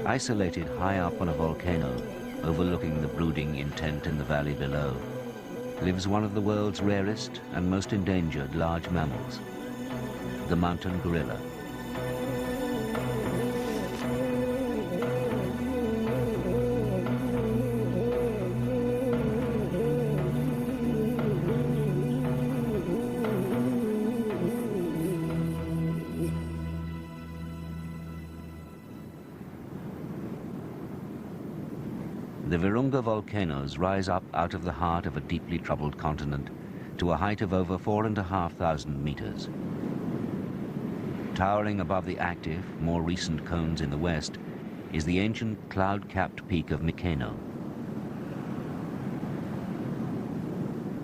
Isolated high up on a volcano, overlooking the brooding intent in the valley below, lives one of the world's rarest and most endangered large mammals, the mountain gorilla. The Virunga volcanoes rise up out of the heart of a deeply troubled continent to a height of over 4,500 meters. Towering above the active, more recent cones in the west is the ancient cloud-capped peak of Mikeno.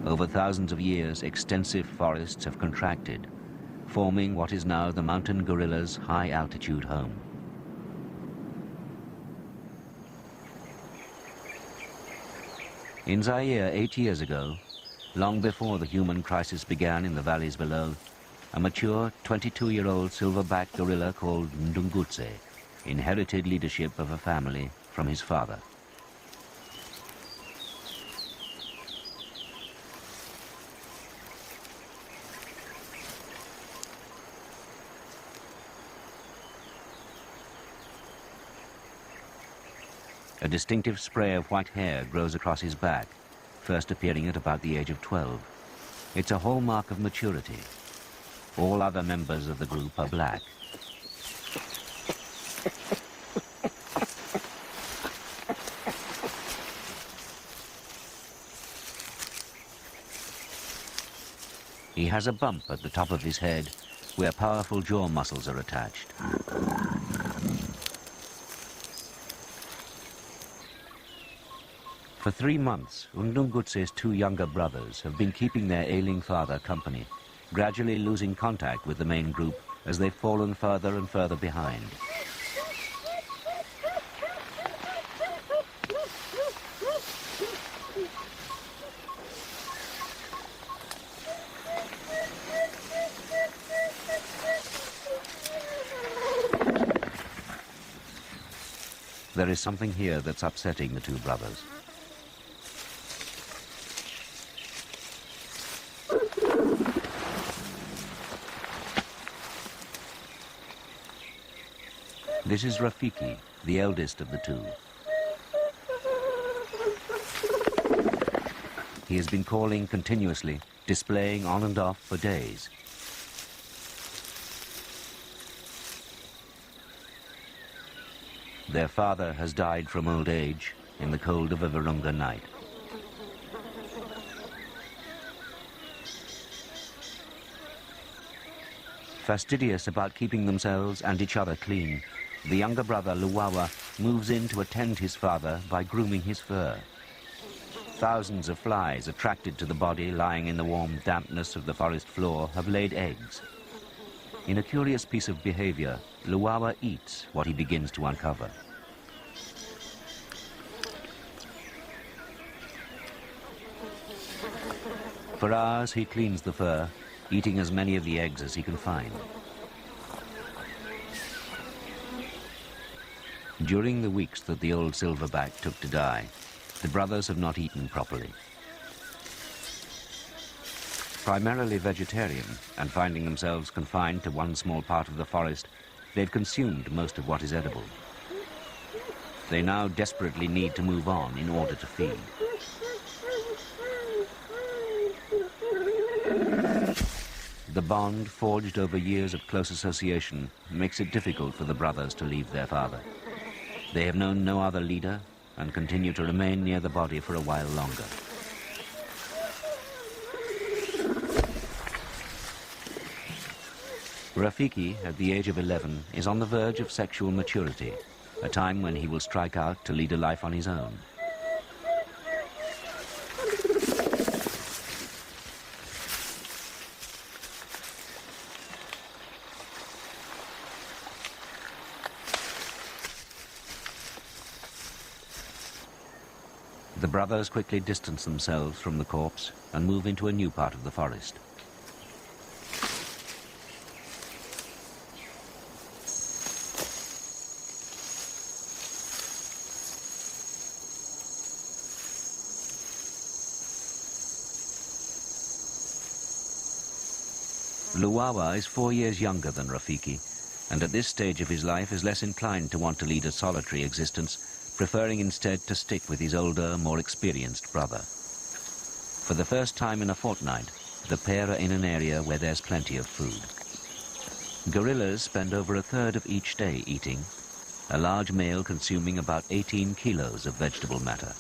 Over thousands of years, extensive forests have contracted, forming what is now the mountain gorilla's high-altitude home. In Zaire 8 years ago, long before the human crisis began in the valleys below, a mature 22-year-old silverback gorilla called Ndungutse inherited leadership of a family from his father. A distinctive spray of white hair grows across his back, first appearing at about the age of 12. It's a hallmark of maturity. All other members of the group are black. He has a bump at the top of his head where powerful jaw muscles are attached. For 3 months, Ndungutse's 2 younger brothers have been keeping their ailing father company, gradually losing contact with the main group as they've fallen further and further behind. There is something here that's upsetting the 2 brothers. This is Rafiki, the eldest of the 2. He has been calling continuously, displaying on and off for days. Their father has died from old age in the cold of a Virunga night. Fastidious about keeping themselves and each other clean, the younger brother, Luwawa, moves in to attend his father by grooming his fur. Thousands of flies attracted to the body lying in the warm dampness of the forest floor have laid eggs. In a curious piece of behavior, Luwawa eats what he begins to uncover. For hours he cleans the fur, eating as many of the eggs as he can find. During the weeks that the old silverback took to die, the brothers have not eaten properly. Primarily vegetarian and finding themselves confined to one small part of the forest, they've consumed most of what is edible. They now desperately need to move on in order to feed. The bond forged over years of close association makes it difficult for the brothers to leave their father. They have known no other leader and continue to remain near the body for a while longer. Rafiki, at the age of 11, is on the verge of sexual maturity, a time when he will strike out to lead a life on his own. The brothers quickly distance themselves from the corpse and move into a new part of the forest. Luwawa is 4 years younger than Rafiki, and at this stage of his life is less inclined to want to lead a solitary existence, preferring instead to stick with his older, more experienced brother. For the first time in a fortnight, the pair are in an area where there's plenty of food. Gorillas spend over a third of each day eating, a large male consuming about 18 kilos of vegetable matter.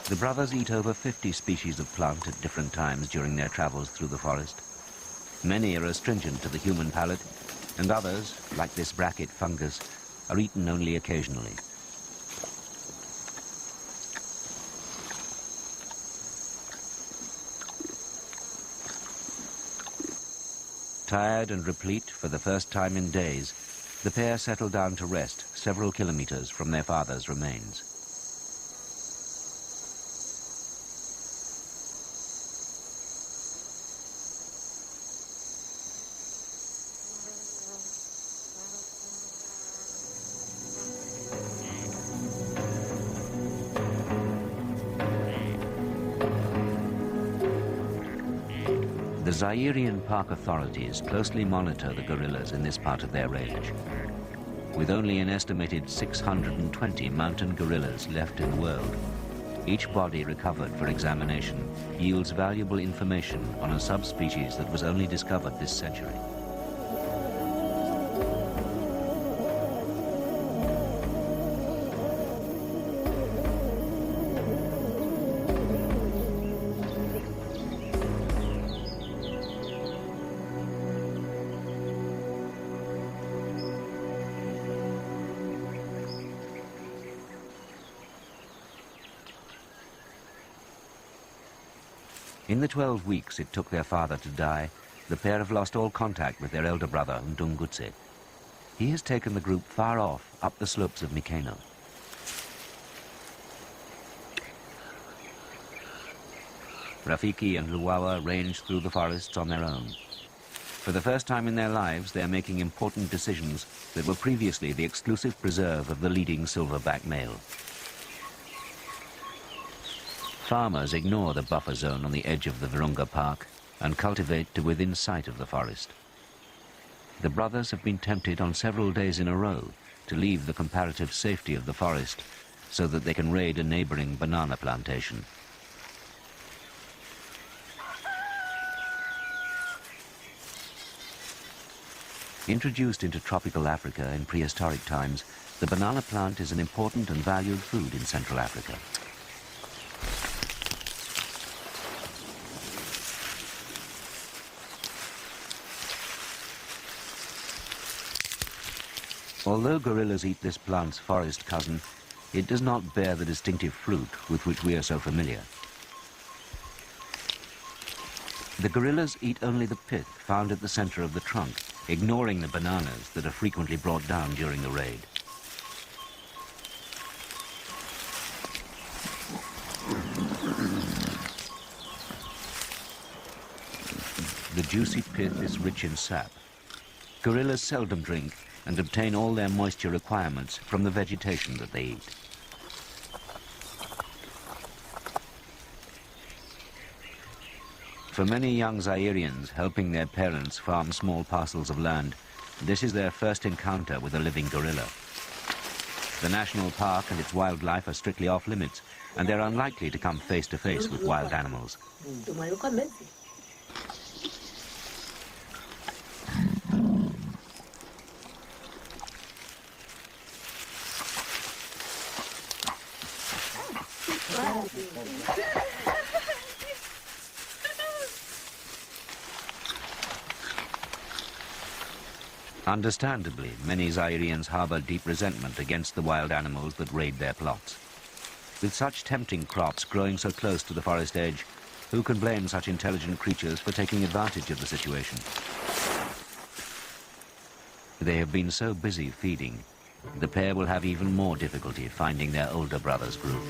The brothers eat over 50 species of plant at different times during their travels through the forest. Many are astringent to the human palate, and others, like this bracket fungus, are eaten only occasionally. Tired and replete for the first time in days, the pair settle down to rest several kilometers from their father's remains. The Zairian park authorities closely monitor the gorillas in this part of their range. With only an estimated 620 mountain gorillas left in the world, each body recovered for examination yields valuable information on a subspecies that was only discovered this century. In the 12 weeks it took their father to die, the pair have lost all contact with their elder brother, Ndungutse. He has taken the group far off, up the slopes of Mikeno. Rafiki and Luwawa range through the forests on their own. For the first time in their lives, they are making important decisions that were previously the exclusive preserve of the leading silverback male. Farmers ignore the buffer zone on the edge of the Virunga Park and cultivate to within sight of the forest. The brothers have been tempted on several days in a row to leave the comparative safety of the forest so that they can raid a neighboring banana plantation. Introduced into tropical Africa in prehistoric times, the banana plant is an important and valued food in Central Africa. Although gorillas eat this plant's forest cousin, it does not bear the distinctive fruit with which we are so familiar. The gorillas eat only the pith found at the center of the trunk, ignoring the bananas that are frequently brought down during the raid. The juicy pith is rich in sap. Gorillas seldom drink and obtain all their moisture requirements from the vegetation that they eat. For many young Zairians helping their parents farm small parcels of land, this is their first encounter with a living gorilla. The national park and its wildlife are strictly off limits, and they're unlikely to come face to face with wild animals. Understandably, many Zairians harbor deep resentment against the wild animals that raid their plots. With such tempting crops growing so close to the forest edge, who can blame such intelligent creatures for taking advantage of the situation? They have been so busy feeding, the pair will have even more difficulty finding their older brother's group.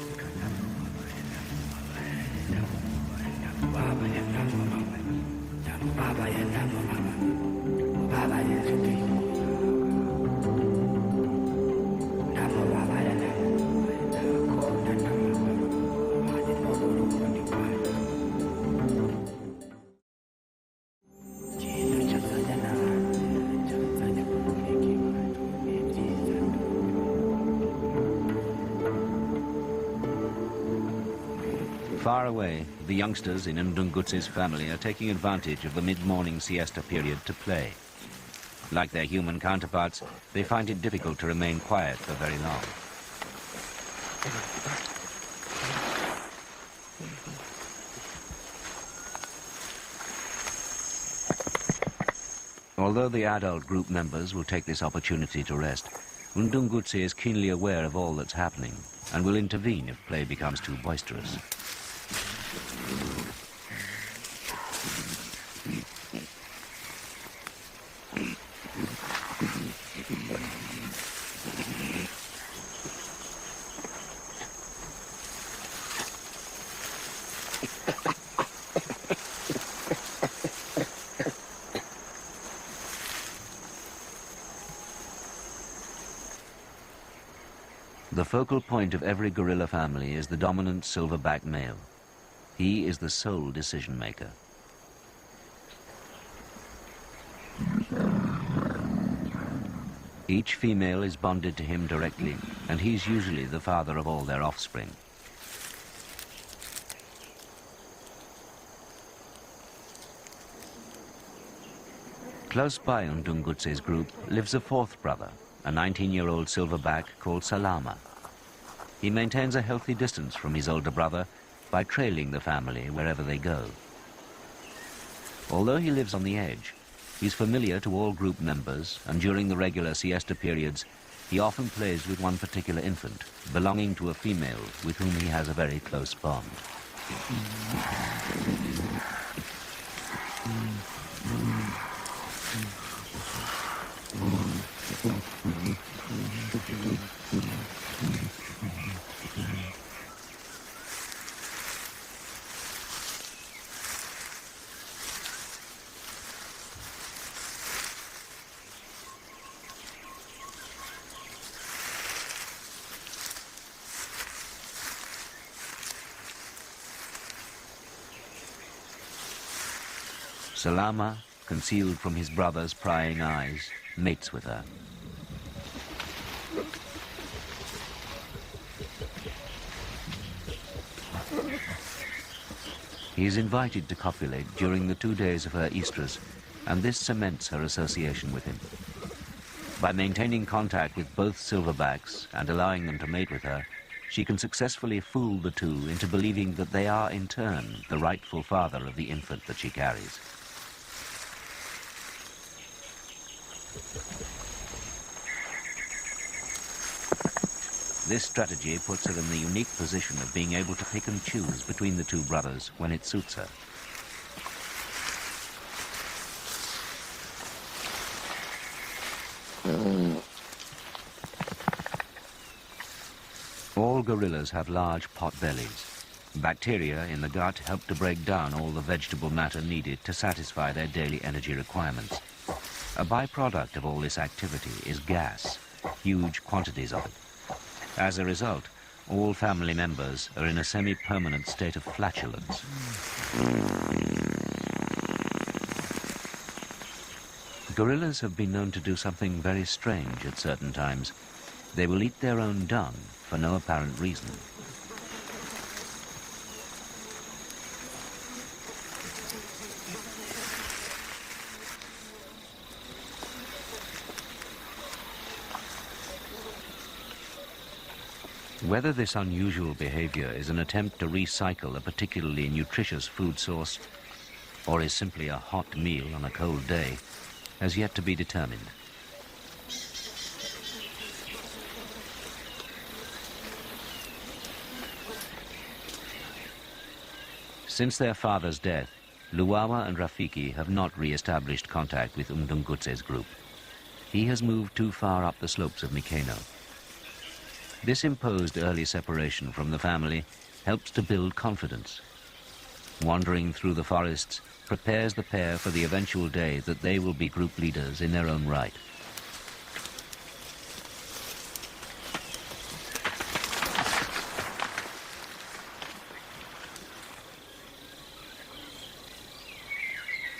Far away, the youngsters in Ndungutse's family are taking advantage of the mid-morning siesta period to play. Like their human counterparts, they find it difficult to remain quiet for very long. Although the adult group members will take this opportunity to rest, Ndungutse is keenly aware of all that's happening and will intervene if play becomes too boisterous. The focal point of every gorilla family is the dominant silverback male. He is the sole decision maker. Each female is bonded to him directly, and he's usually the father of all their offspring. Close by Ndungutse's group lives a fourth brother, a 19-year-old silverback called Salama. He maintains a healthy distance from his older brother by trailing the family wherever they go. Although he lives on the edge, he's familiar to all group members, and during the regular siesta periods, he often plays with one particular infant, belonging to a female with whom he has a very close bond. Salama, concealed from his brother's prying eyes, mates with her. He is invited to copulate during the 2 days of her estrus, and this cements her association with him. By maintaining contact with both silverbacks and allowing them to mate with her, she can successfully fool the two into believing that they are, in turn, the rightful father of the infant that she carries. This strategy puts her in the unique position of being able to pick and choose between the two brothers when it suits her. All gorillas have large pot bellies. Bacteria in the gut help to break down all the vegetable matter needed to satisfy their daily energy requirements. A byproduct of all this activity is gas, huge quantities of it. As a result, all family members are in a semi-permanent state of flatulence. Gorillas have been known to do something very strange at certain times. They will eat their own dung for no apparent reason. Whether this unusual behavior is an attempt to recycle a particularly nutritious food source or is simply a hot meal on a cold day has yet to be determined. Since their father's death, Luwawa and Rafiki have not re-established contact with Ndungutse's group. He has moved too far up the slopes of Mikeno. This imposed early separation from the family helps to build confidence. Wandering through the forests prepares the pair for the eventual day that they will be group leaders in their own right.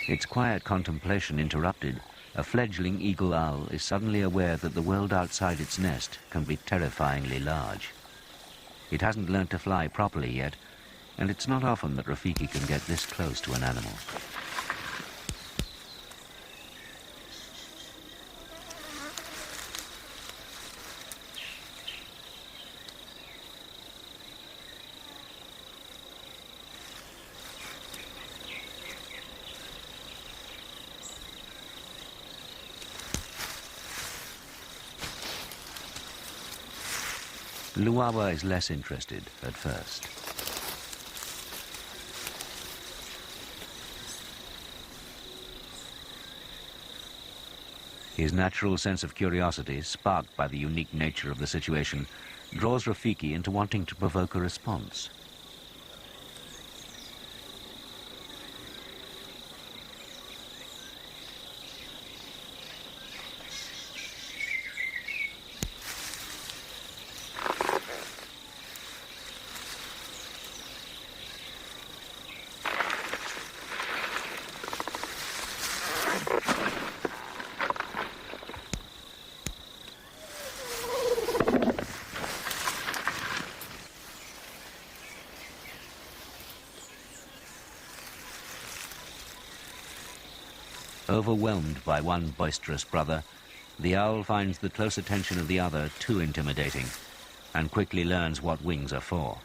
Its quiet contemplation interrupted, a fledgling eagle owl is suddenly aware that the world outside its nest can be terrifyingly large. It hasn't learnt to fly properly yet, And it's not often that Rafiki can get this close to an animal. Luwawa is less interested at first. His natural sense of curiosity, sparked by the unique nature of the situation, draws Rafiki into wanting to provoke a response. Overwhelmed by one boisterous brother, the owl finds the close attention of the other too intimidating and quickly learns what wings are for.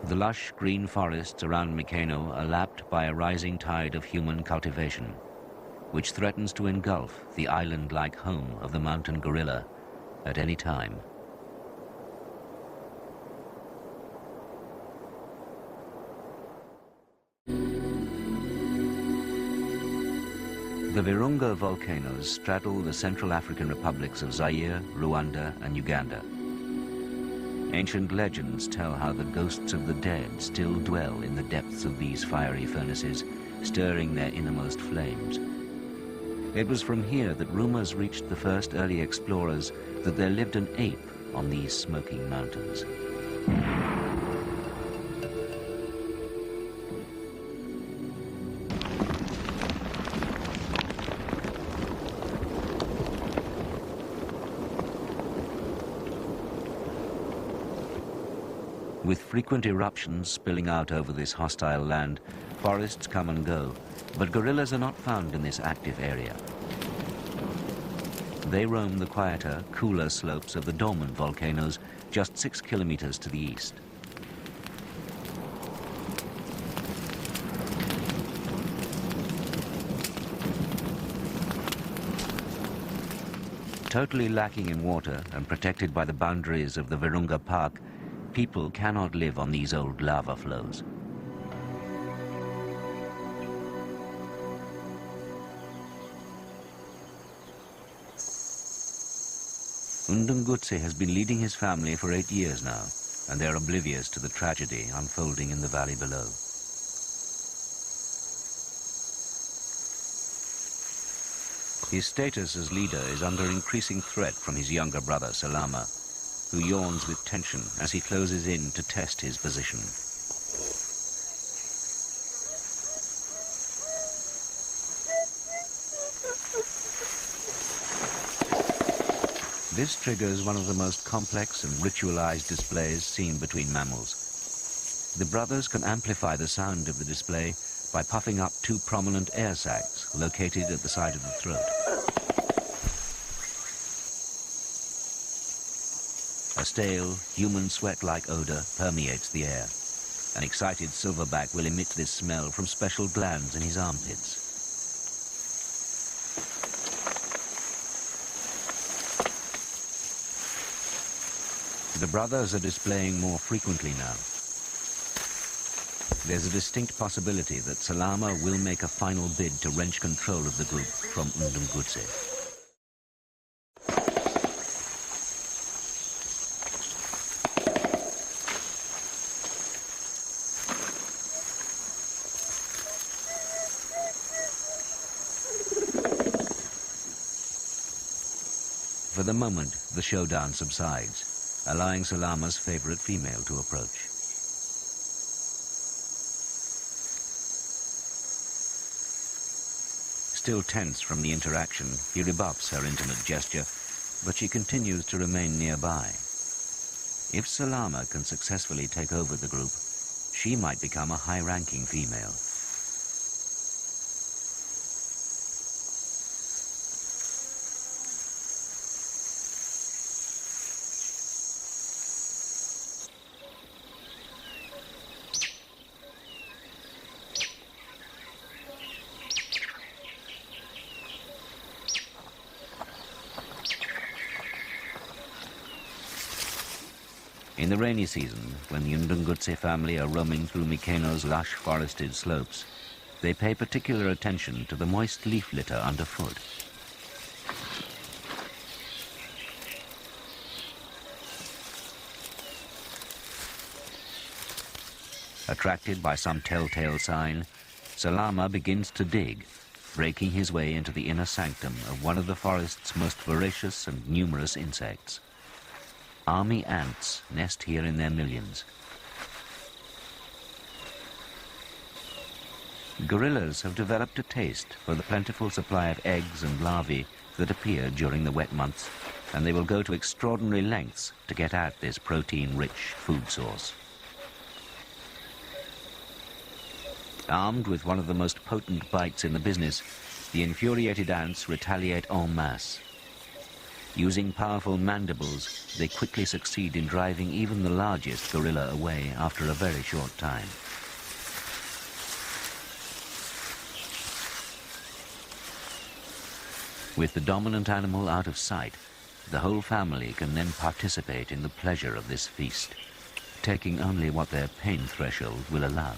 The lush green forests around Mikeno are lapped by a rising tide of human cultivation, which threatens to engulf the island-like home of the mountain gorilla at any time. The Virunga volcanoes straddle the Central African republics of Zaire, Rwanda, and Uganda. Ancient legends tell how the ghosts of the dead still dwell in the depths of these fiery furnaces, stirring their innermost flames. It was from here that rumors reached the first early explorers that there lived an ape on these smoking mountains. With frequent eruptions spilling out over this hostile land, forests come and go, but gorillas are not found in this active area. They roam the quieter, cooler slopes of the dormant volcanoes just 6 kilometers to the east. Totally lacking in water and protected by the boundaries of the Virunga Park, people cannot live on these old lava flows. Ndungutse has been leading his family for 8 years now, and they're oblivious to the tragedy unfolding in the valley below. His status as leader is under increasing threat from his younger brother, Salama, who yawns with tension as he closes in to test his position. This triggers one of the most complex and ritualized displays seen between mammals. The brothers can amplify the sound of the display by puffing up 2 prominent air sacs located at the side of the throat. A stale, human sweat-like odor permeates the air. An excited silverback will emit this smell from special glands in his armpits. The brothers are displaying more frequently now. There's a distinct possibility that Salama will make a final bid to wrench control of the group from Ndungutse. For the moment, the showdown subsides, allowing Salama's favorite female to approach. Still tense from the interaction, he rebuffs her intimate gesture, but she continues to remain nearby. If Salama can successfully take over the group, she might become a high-ranking female. In the rainy season, when the Ndungutse family are roaming through Mikeno's lush forested slopes, they pay particular attention to the moist leaf litter underfoot. Attracted by some telltale sign, Salama begins to dig, breaking his way into the inner sanctum of one of the forest's most voracious and numerous insects. Army ants nest here in their millions. Gorillas have developed a taste for the plentiful supply of eggs and larvae that appear during the wet months, and they will go to extraordinary lengths to get at this protein-rich food source. Armed with one of the most potent bites in the business, the infuriated ants retaliate en masse. Using powerful mandibles, they quickly succeed in driving even the largest gorilla away after a very short time. With the dominant animal out of sight, the whole family can then participate in the pleasure of this feast, taking only what their pain threshold will allow.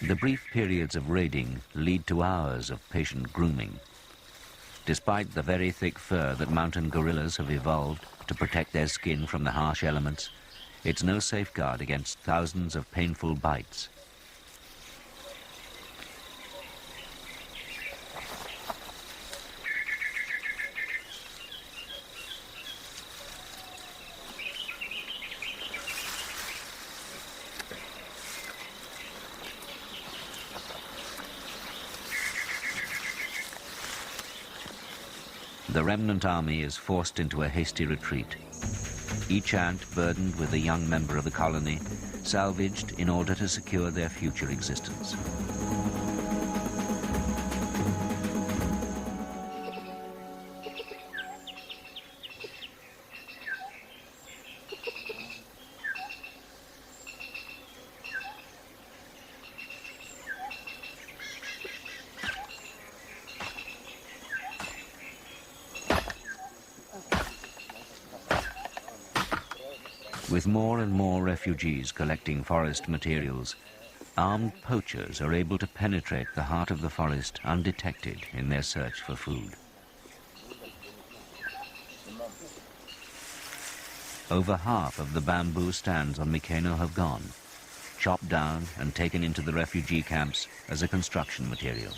The brief periods of raiding lead to hours of patient grooming. Despite the very thick fur that mountain gorillas have evolved to protect their skin from the harsh elements, it's no safeguard against thousands of painful bites. The remnant army is forced into a hasty retreat. Each ant burdened with a young member of the colony, salvaged in order to secure their future existence. With more and more refugees collecting forest materials, armed poachers are able to penetrate the heart of the forest undetected in their search for food. Over half of the bamboo stands on Mikeno have gone, chopped down and taken into the refugee camps as a construction material.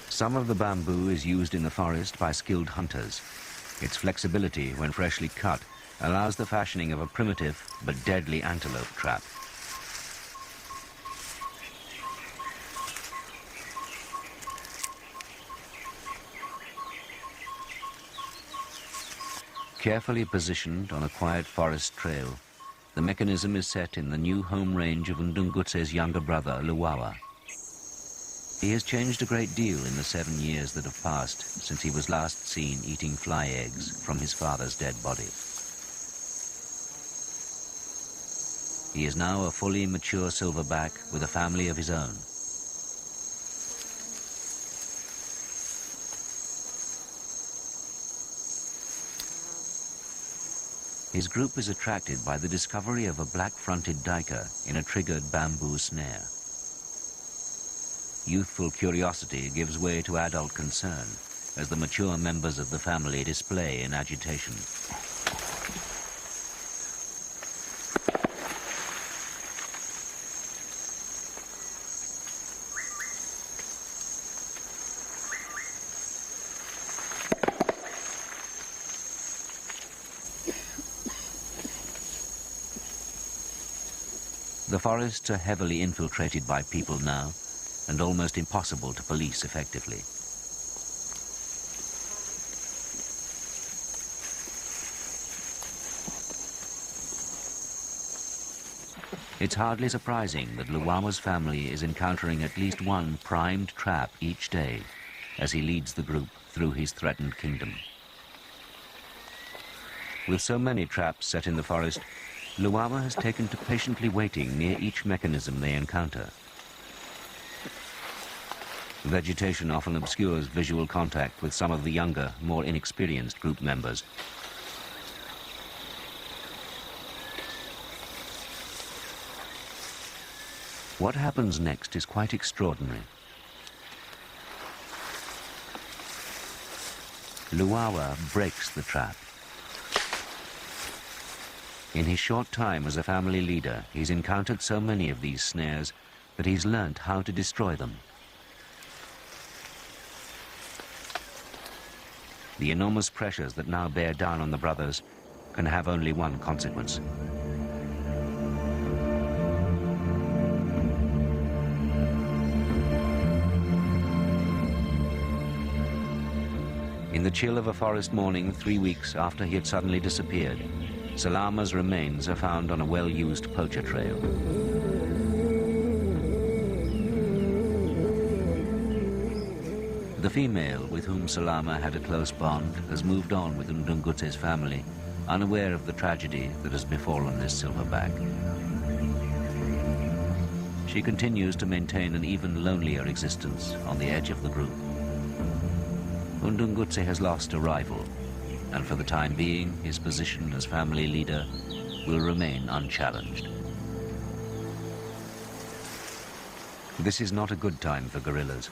Some of the bamboo is used in the forest by skilled hunters. Its flexibility, when freshly cut, allows the fashioning of a primitive but deadly antelope trap. Carefully positioned on a quiet forest trail, the mechanism is set in the new home range of Ndungutse's younger brother, Luwawa. He has changed a great deal in the 7 years that have passed since he was last seen eating fly eggs from his father's dead body. He is now a fully mature silverback with a family of his own. His group is attracted by the discovery of a black-fronted duiker in a triggered bamboo snare. Youthful curiosity gives way to adult concern as the mature members of the family display in agitation. The forests are heavily infiltrated by people now, and almost impossible to police effectively. It's hardly surprising that Luwawa's family is encountering at least one primed trap each day as he leads the group through his threatened kingdom. With so many traps set in the forest, Luwawa has taken to patiently waiting near each mechanism they encounter. Vegetation often obscures visual contact with some of the younger, more inexperienced group members. What happens next is quite extraordinary. Luwawa breaks the trap. In his short time as a family leader, he's encountered so many of these snares that he's learnt how to destroy them. The enormous pressures that now bear down on the brothers can have only one consequence. In the chill of a forest morning 3 weeks after he had suddenly disappeared, Salama's remains are found on a well-used poacher trail. The female with whom Salama had a close bond has moved on with Ndungutse's family, unaware of the tragedy that has befallen this silverback. She continues to maintain an even lonelier existence on the edge of the group. Ndungutse has lost a rival, and for the time being, his position as family leader will remain unchallenged. This is not a good time for guerrillas.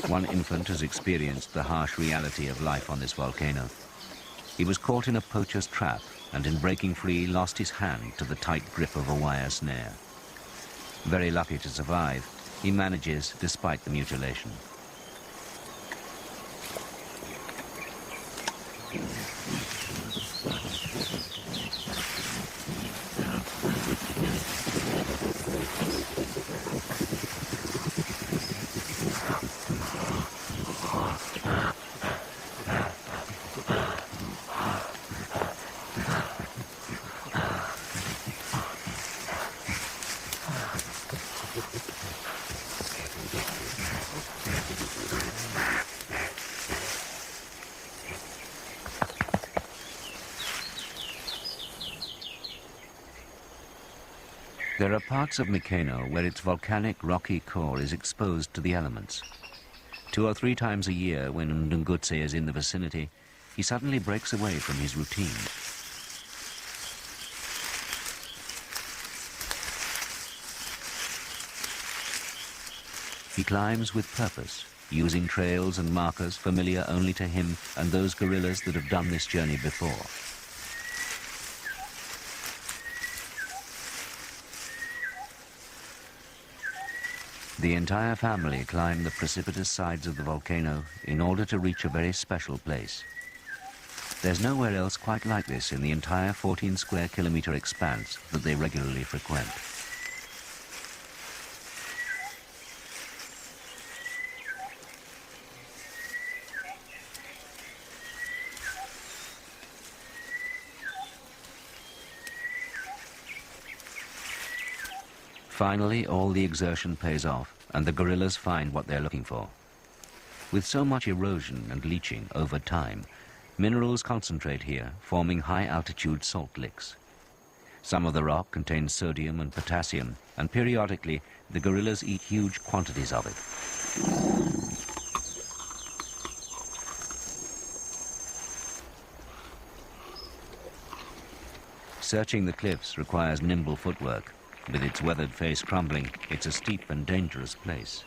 One infant has experienced the harsh reality of life on this volcano. He was caught in a poacher's trap and in breaking free lost his hand to the tight grip of a wire snare. Very lucky to survive, he manages despite the mutilation. There are parts of Mikeno where its volcanic rocky core is exposed to the elements. 2 or 3 times a year, when Ndungutse is in the vicinity, he suddenly breaks away from his routine. He climbs with purpose, using trails and markers familiar only to him and those guerrillas that have done this journey before. The entire family climb the precipitous sides of the volcano in order to reach a very special place. There's nowhere else quite like this in the entire 14 square kilometer expanse that they regularly frequent. Finally, all the exertion pays off, and the gorillas find what they're looking for. With so much erosion and leaching over time, minerals concentrate here, forming high-altitude salt licks. Some of the rock contains sodium and potassium, and periodically, the gorillas eat huge quantities of it. Searching the cliffs requires nimble footwork. With its weathered face crumbling, it's a steep and dangerous place.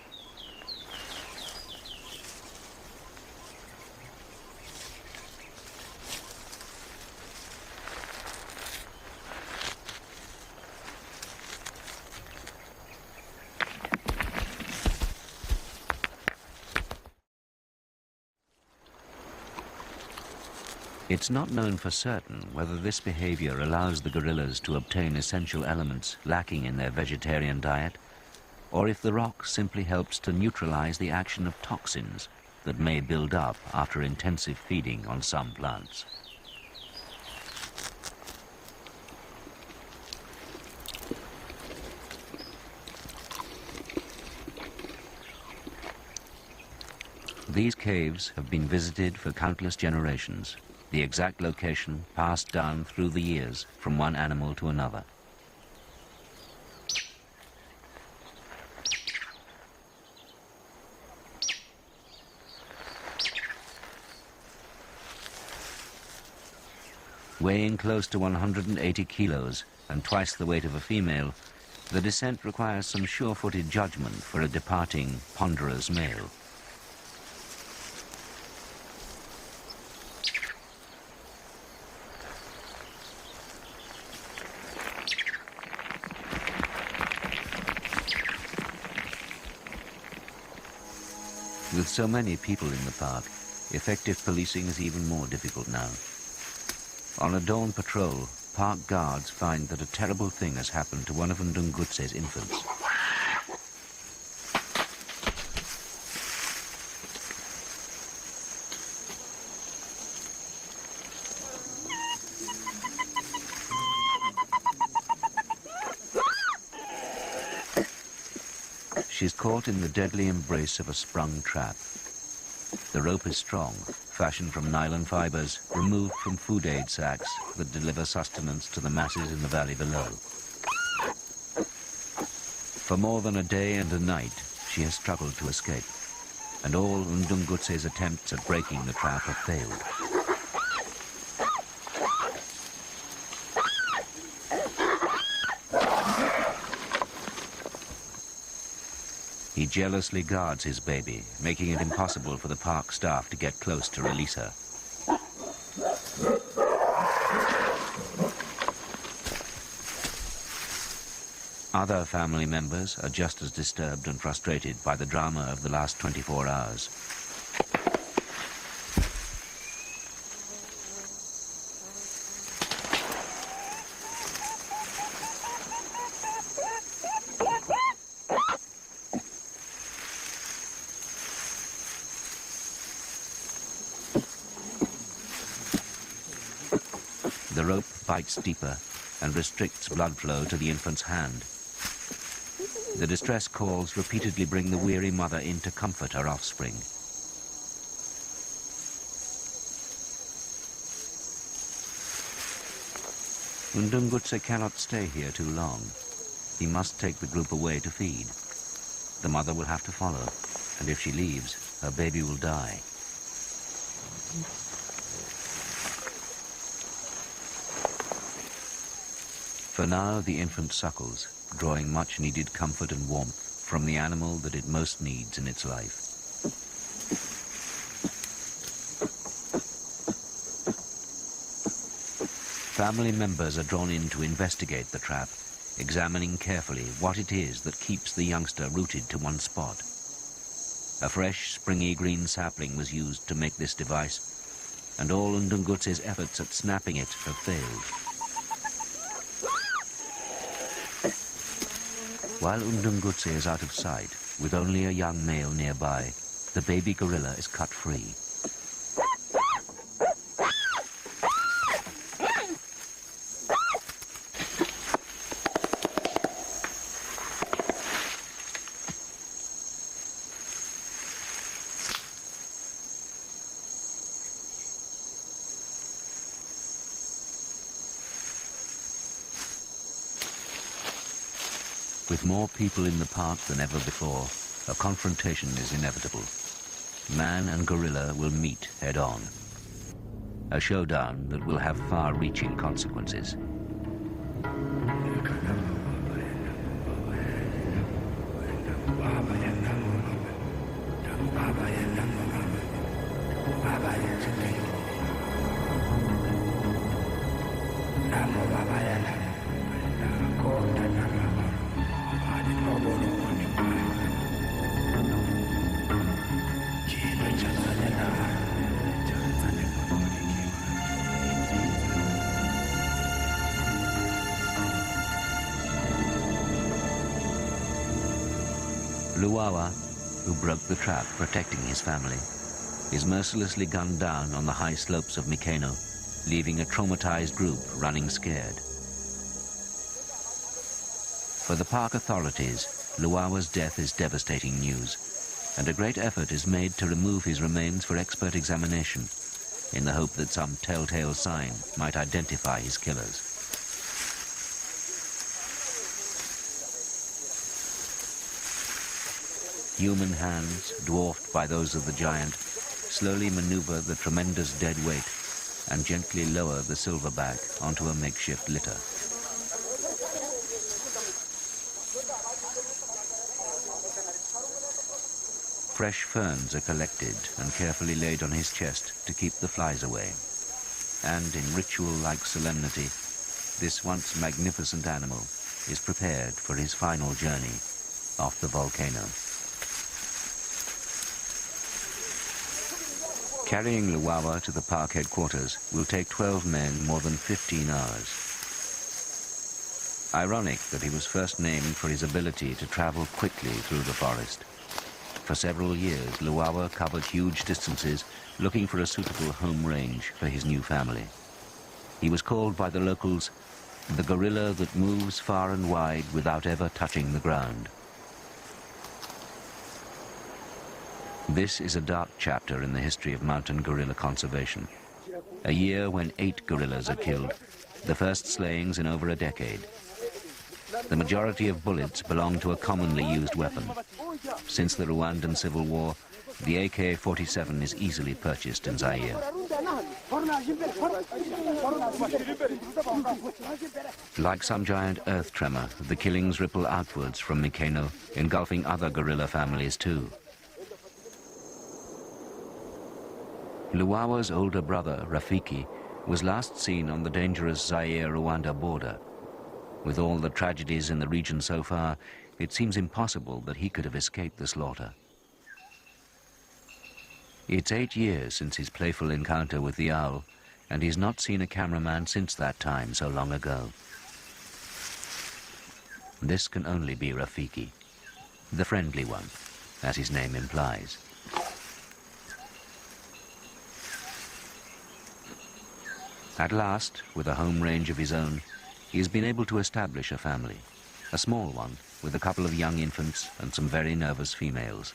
It's not known for certain whether this behavior allows the gorillas to obtain essential elements lacking in their vegetarian diet, or if the rock simply helps to neutralize the action of toxins that may build up after intensive feeding on some plants. These caves have been visited for countless generations. The exact location passed down through the years from one animal to another. Weighing close to 180 kilos and twice the weight of a female, the descent requires some sure-footed judgment for a departing, ponderous male. With so many people in the park, effective policing is even more difficult now. On a dawn patrol, park guards find that a terrible thing has happened to one of Ndungutse's infants. She's caught in the deadly embrace of a sprung trap. The rope is strong, fashioned from nylon fibers, removed from food aid sacks that deliver sustenance to the masses in the valley below. For more than a day and a night, she has struggled to escape, and all Ndungutse's attempts at breaking the trap have failed. He jealously guards his baby, making it impossible for the park staff to get close to release her. Other family members are just as disturbed and frustrated by the drama of the last 24 hours. The rope bites deeper and restricts blood flow to the infant's hand. The distress calls repeatedly bring the weary mother in to comfort her offspring. Ndungutse cannot stay here too long. He must take the group away to feed. The mother will have to follow, and if she leaves, her baby will die. For now, the infant suckles, drawing much-needed comfort and warmth from the animal that it most needs in its life. Family members are drawn in to investigate the trap, examining carefully what it is that keeps the youngster rooted to one spot. A fresh, springy green sapling was used to make this device, and all Ndungutse's efforts at snapping it have failed. While Ndungutse is out of sight, with only a young male nearby, the baby gorilla is cut free. With more people in the park than ever before, a confrontation is inevitable. Man and gorilla will meet head-on. A showdown that will have far-reaching consequences. Luwawa, who broke the trap protecting his family, is mercilessly gunned down on the high slopes of Mikeno, leaving a traumatized group running scared. For the park authorities, Luwawa's death is devastating news, and a great effort is made to remove his remains for expert examination, in the hope that some telltale sign might identify his killers. Human hands, dwarfed by those of the giant, slowly maneuver the tremendous dead weight and gently lower the silverback onto a makeshift litter. Fresh ferns are collected and carefully laid on his chest to keep the flies away. And in ritual-like solemnity, this once magnificent animal is prepared for his final journey off the volcano. Carrying Luwawa to the park headquarters will take 12 men more than 15 hours. Ironic that he was first named for his ability to travel quickly through the forest. For several years, Luwawa covered huge distances looking for a suitable home range for his new family. He was called by the locals the gorilla that moves far and wide without ever touching the ground. This is a dark chapter in the history of mountain gorilla conservation. A year when 8 gorillas are killed, the first slayings in over a decade. The majority of bullets belong to a commonly used weapon. Since the Rwandan Civil War, the AK-47 is easily purchased in Zaire. Like some giant earth tremor, the killings ripple outwards from Mikeno, engulfing other gorilla families too. Luwawa's older brother, Rafiki, was last seen on the dangerous Zaire-Rwanda border. With all the tragedies in the region so far, it seems impossible that he could have escaped the slaughter. It's 8 years since his playful encounter with the owl, and he's not seen a cameraman since that time so long ago. This can only be Rafiki, the friendly one, as his name implies. At last, with a home range of his own, he has been able to establish a family, a small one with a couple of young infants and some very nervous females.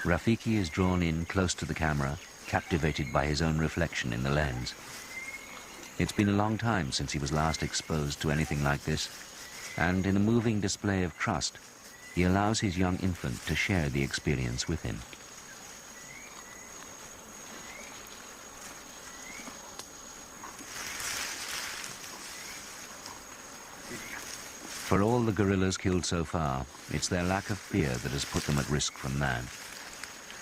Rafiki is drawn in close to the camera, captivated by his own reflection in the lens. It's been a long time since he was last exposed to anything like this, and in a moving display of trust, he allows his young infant to share the experience with him. For all the gorillas killed so far, it's their lack of fear that has put them at risk from man.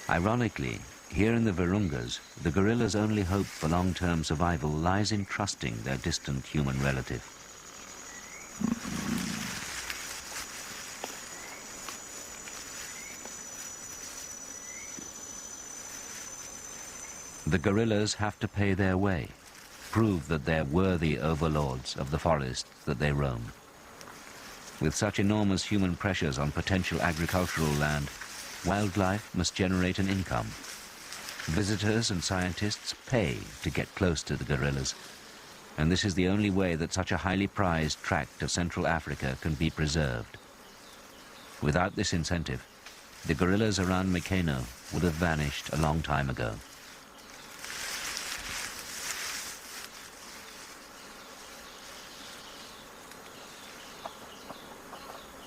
Ironically, here in the Virungas, the gorillas' only hope for long-term survival lies in trusting their distant human relative. The gorillas have to pay their way, prove that they're worthy overlords of the forest that they roam. With such enormous human pressures on potential agricultural land, wildlife must generate an income. Visitors and scientists pay to get close to the gorillas, and this is the only way that such a highly prized tract of Central Africa can be preserved. Without this incentive, the gorillas around Mikeno would have vanished a long time ago.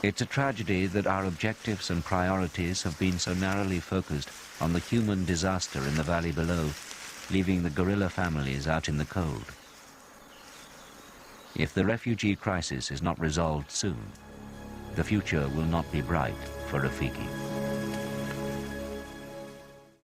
It's a tragedy that our objectives and priorities have been so narrowly focused on the human disaster in the valley below, leaving the guerrilla families out in the cold. If the refugee crisis is not resolved soon, the future will not be bright for Rafiki.